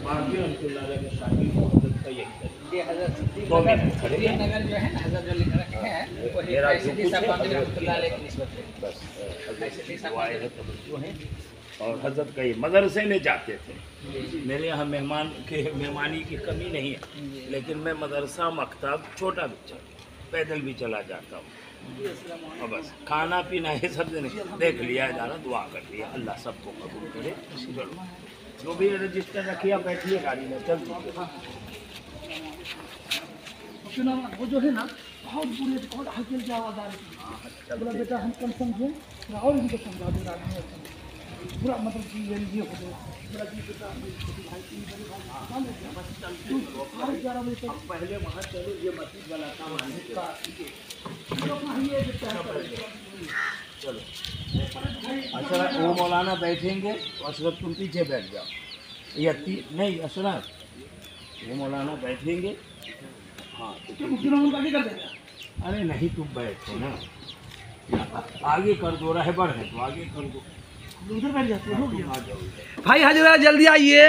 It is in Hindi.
बाकी रहमतुल्लाह अलैह के शादी मोहब्बत का यही तरीका। ये नगर जो है ना हजरत जो लिख रखे हैं वो फैसिलिटी साहब रहमतुल्लाह अलैह की निस्बत है। बस फैसिलिटी साहब है तवज्जो है। और हजरत कई मदरसे में जाते थे। मेरे यहाँ मेहमानी की कमी नहीं है, लेकिन मैं मदरसा मकतब छोटा बच्चा पैदल भी चला जाता हूँ। और बस खाना पीना ये सब देख लिया जा रहा, दुआ कर लिया, अल्लाह सबको कबूल करे। चलो जो भी रजिस्टर रखिए, बैठिए गाड़ी में, चल दीजिए। वो जो है ना बहुत बुरे बहुत हल्के की आवाज़ आ रही थी। बोला बेटा हम कम समझे और इनको समझा दे रहा पूरा मतलब कि ये हो गया। बोला जी बेटा छोटी भाई की बड़ी भाई पहले वहाँ चलो, ये मस्जिद वाला काम चलो। अच्छा वो मौलाना बैठेंगे, अशरफ तुम पीछे बैठ जाओ, या नहीं अशरफ वो मौलाना बैठेंगे। हाँ तो अरे नहीं तुम बैठो ना, आगे कर दो, रहबर है तो आगे कर दो, उधर बैठ जाते हो। आ जाओ। भाई हजरा जल्दी आइए।